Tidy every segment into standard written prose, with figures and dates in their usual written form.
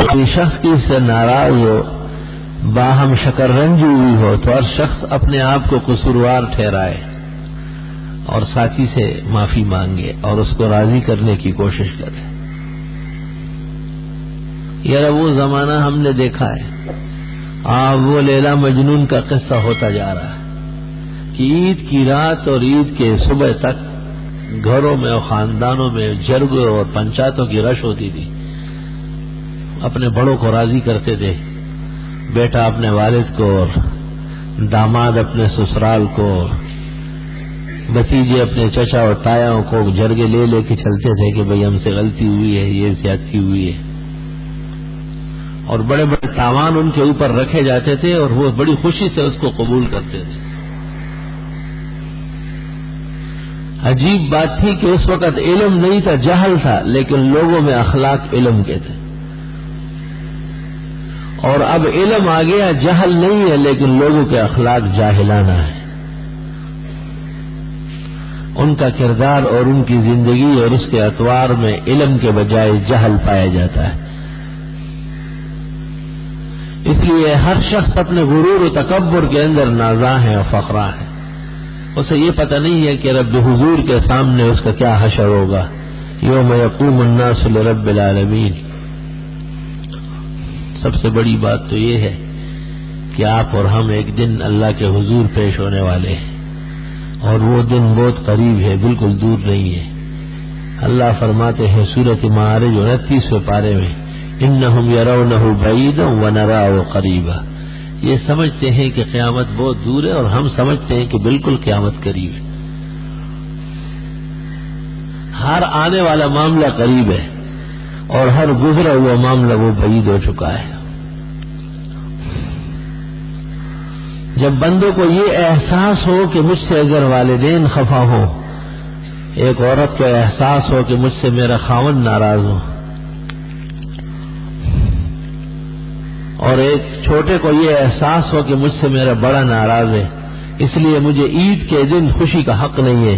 کوئی شخص کی سے ناراض ہو، باہم شکر رنج ہوئی ہو، تو ہر شخص اپنے آپ کو قصوروار ٹھہرائے اور ساتھی سے معافی مانگے اور اس کو راضی کرنے کی کوشش کرے۔ یار وہ زمانہ ہم نے دیکھا ہے، وہ لیلا مجنون کا قصہ ہوتا جا رہا ہے کہ عید کی رات اور عید کے صبح تک گھروں میں اور خاندانوں میں جرگوں اور پنچایتوں کی رش ہوتی تھی۔ اپنے بڑوں کو راضی کرتے تھے، بیٹا اپنے والد کو اور داماد اپنے سسرال کو، بھتیجے اپنے چچا اور تایاؤں کو جرگے لے لے کے چلتے تھے کہ بھئی ہم سے غلطی ہوئی ہے، یہ زیادتی ہوئی ہے، اور بڑے بڑے تاوان ان کے اوپر رکھے جاتے تھے اور وہ بڑی خوشی سے اس کو قبول کرتے تھے۔ عجیب بات تھی کہ اس وقت علم نہیں تھا، جہل تھا، لیکن لوگوں میں اخلاق علم کے تھے، اور اب علم آ گیا، جہل نہیں ہے لیکن لوگوں کے اخلاق جاہلانہ ہیں۔ ان کا کردار اور ان کی زندگی اور اس کے اطوار میں علم کے بجائے جہل پایا جاتا ہے۔ اس لیے ہر شخص اپنے غرور و تکبر کے اندر نازاں ہے اور فقراء ہے۔ اسے یہ پتہ نہیں ہے کہ رب حضور کے سامنے اس کا کیا حشر ہوگا، یوم یقوم الناس لرب العالمین۔ سب سے بڑی بات تو یہ ہے کہ آپ اور ہم ایک دن اللہ کے حضور پیش ہونے والے ہیں، اور وہ دن بہت قریب ہے، بالکل دور نہیں ہے۔ اللہ فرماتے ہیں سورۃ معارج 29ویں پارے میں، انہم یرونہ بعیدا ونراہ قریبا۔ یہ سمجھتے ہیں کہ قیامت بہت دور ہے اور ہم سمجھتے ہیں کہ بالکل قیامت قریب ہے۔ ہر آنے والا معاملہ قریب ہے اور ہر گزرا ہوا معاملہ وہ بعید ہو چکا ہے۔ جب بندوں کو یہ احساس ہو کہ مجھ سے اگر والدین خفا ہو، ایک عورت کو احساس ہو کہ مجھ سے میرا خاوند ناراض ہو، اور ایک چھوٹے کو یہ احساس ہو کہ مجھ سے میرا بڑا ناراض ہے، اس لیے مجھے عید کے دن خوشی کا حق نہیں ہے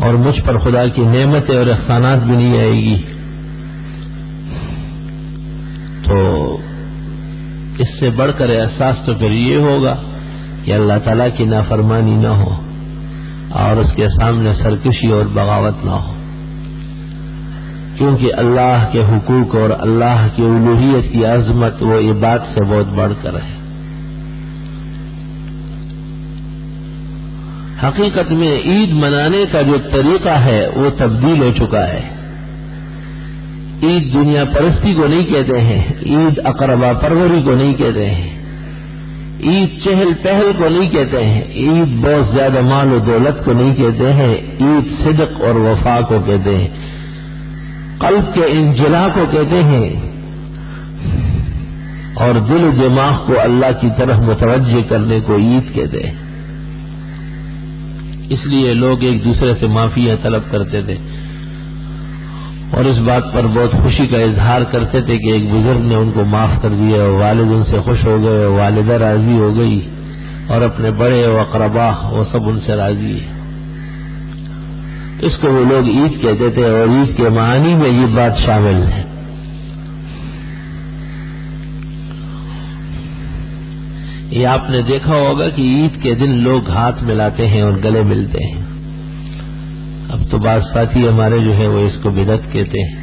اور مجھ پر خدا کی نعمتیں اور احسانات بھی نہیں آئے گی، تو اس سے بڑھ کر احساس تو پھر یہ ہوگا کہ اللہ تعالیٰ کی نافرمانی نہ ہو اور اس کے سامنے سرکشی اور بغاوت نہ ہو، کیونکہ اللہ کے حقوق اور اللہ کی الوہیت کی عظمت وہ عبادت سے بہت بڑھ کر ہے۔ حقیقت میں عید منانے کا جو طریقہ ہے وہ تبدیل ہو چکا ہے۔ عید دنیا پرستی کو نہیں کہتے ہیں، عید اقربا پروری کو نہیں کہتے ہیں، عید چہل پہل کو نہیں کہتے ہیں، عید بہت زیادہ مال و دولت کو نہیں کہتے ہیں، عید صدق اور وفا کو کہتے ہیں، قلب کے انجلا کو کہتے ہیں، اور دل و دماغ کو اللہ کی طرف متوجہ کرنے کو عید کہتے ہیں۔ اس لیے لوگ ایک دوسرے سے معافیاں طلب کرتے تھے اور اس بات پر بہت خوشی کا اظہار کرتے تھے کہ ایک بزرگ نے ان کو معاف کر دیا اور والد ان سے خوش ہو گئے اور والدہ راضی ہو گئی اور اپنے بڑے و اقربا وہ سب ان سے راضی ہے۔ اس کو وہ لوگ عید کہتے تھے اور عید کے معنی میں یہ بات شامل ہے۔ یہ آپ نے دیکھا ہوگا کہ عید کے دن لوگ ہاتھ ملاتے ہیں اور گلے ملتے ہیں۔ اب تو بعض ساتھی ہمارے جو ہے وہ اس کو بدعت کہتے ہیں،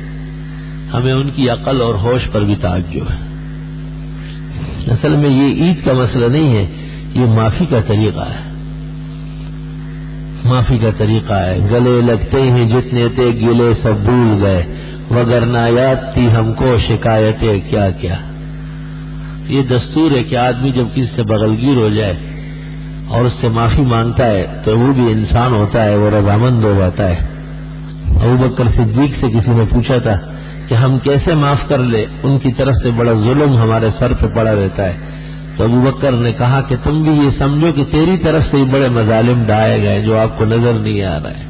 ہمیں ان کی عقل اور ہوش پر بھی تعجب ہے۔ اصل میں یہ عید کا مسئلہ نہیں ہے، یہ معافی کا طریقہ ہے، معافی کا طریقہ ہے۔ گلے لگتے ہیں جتنے تھے گلے سب بھول گئے، وگرنہ یاد تھی ہم کو شکایتیں کیا کیا۔ یہ دستور ہے کہ آدمی جب کسی سے بغلگیر ہو جائے اور اس سے معافی مانگتا ہے تو وہ بھی انسان ہوتا ہے، وہ رضامند ہو جاتا ہے۔ ابوبکر صدیق سے کسی نے پوچھا تھا کہ ہم کیسے معاف کر لیں، ان کی طرف سے بڑا ظلم ہمارے سر پہ پڑا رہتا ہے۔ تو ابوبکر نے کہا کہ تم بھی یہ سمجھو کہ تیری طرف سے بڑے مظالم ڈھائے گئے جو آپ کو نظر نہیں آ رہا ہے۔